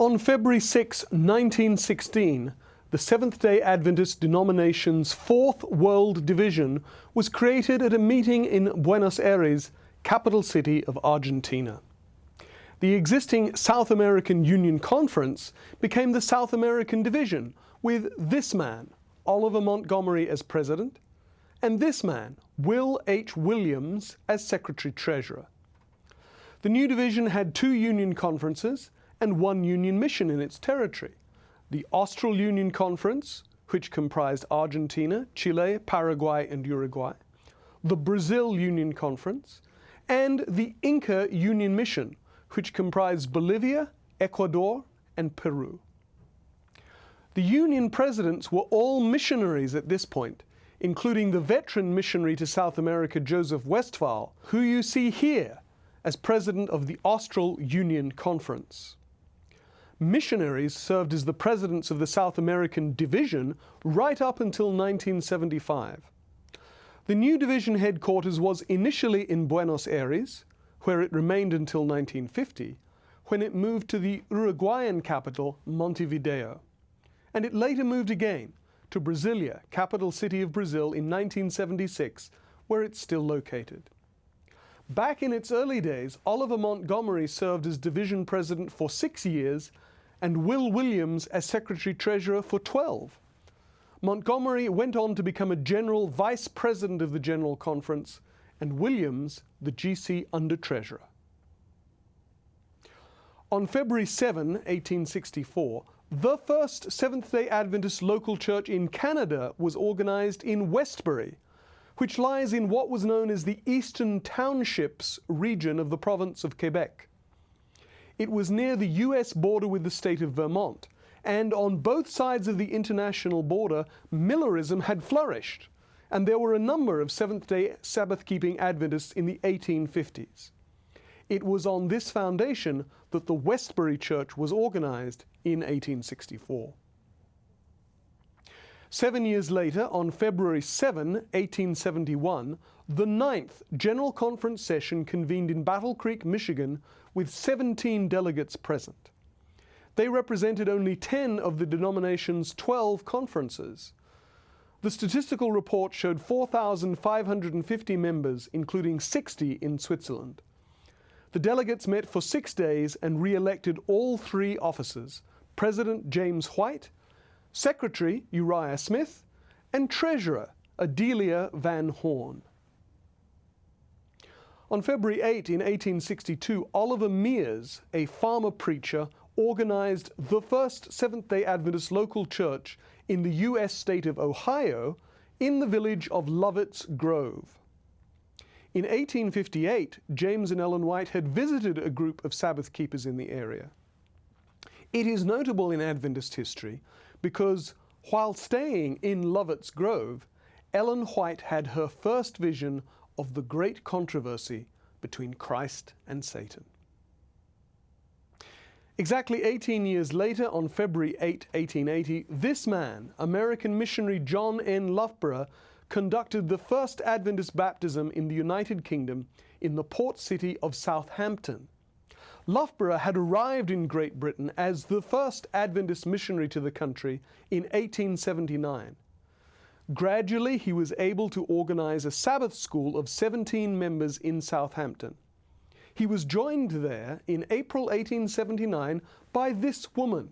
On February 6, 1916, the Seventh-day Adventist denomination's Fourth World Division was created at a meeting in Buenos Aires, capital city of Argentina. The existing South American Union Conference became the South American Division, with this man, Oliver Montgomery, as president, and this man, Will H. Williams, as secretary-treasurer. The new division had 2 Union conferences and 1 Union mission in its territory: the Austral Union Conference, which comprised Argentina, Chile, Paraguay, and Uruguay, the Brazil Union Conference, and the Inca Union Mission, which comprised Bolivia, Ecuador, and Peru. The Union presidents were all missionaries at this point, including the veteran missionary to South America, Joseph Westphal, who you see here as president of the Austral Union Conference. Missionaries served as the presidents of the South American Division right up until 1975. The new division headquarters was initially in Buenos Aires, where it remained until 1950, when it moved to the Uruguayan capital, Montevideo. And it later moved again to Brasilia, capital city of Brazil, in 1976, where it's still located. Back in its early days, Oliver Montgomery served as division president for 6 years, and Will Williams as secretary-treasurer for 12. Montgomery went on to become a general vice president of the General Conference, and Williams the GC under-treasurer. On February 7, 1864, the first Seventh-day Adventist local church in Canada was organized in Westbury, which lies in what was known as the Eastern Townships region of the province of Quebec. It was near the U.S. border with the state of Vermont, and on both sides of the international border, Millerism had flourished, and there were a number of Seventh-day Sabbath-keeping Adventists in the 1850s. It was on this foundation that the Westbury Church was organized in 1864. 7 years later, on February 7, 1871, the 9th General Conference session convened in Battle Creek, Michigan, with 17 delegates present. They represented only 10 of the denomination's 12 conferences. The statistical report showed 4,550 members, including 60 in Switzerland. The delegates met for 6 days and re-elected all 3 officers: President James White, Secretary Uriah Smith, and Treasurer Adelia Van Horn. On February 8, in 1862, Oliver Mears, a farmer preacher, organized the first Seventh-day Adventist local church in the U.S. state of Ohio in the village of Lovett's Grove. In 1858, James and Ellen White had visited a group of Sabbath keepers in the area. It is notable in Adventist history because while staying in Lovett's Grove, Ellen White had her first vision of the great controversy between Christ and Satan. Exactly 18 years later, on February 8, 1880, this man, American missionary John N. Loughborough, conducted the first Adventist baptism in the United Kingdom in the port city of Southampton. Loughborough had arrived in Great Britain as the first Adventist missionary to the country in 1879. Gradually, he was able to organize a Sabbath school of 17 members in Southampton. He was joined there in April 1879 by this woman,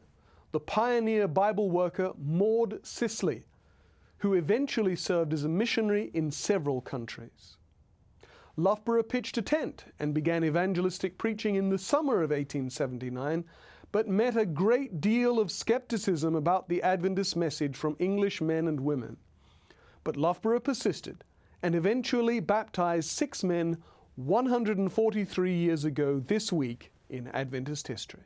the pioneer Bible worker Maud Sisley, who eventually served as a missionary in several countries. Loughborough pitched a tent and began evangelistic preaching in the summer of 1879, but met a great deal of skepticism about the Adventist message from English men and women. But Loughborough persisted and eventually baptized 6 men 143 years ago this week in Adventist history.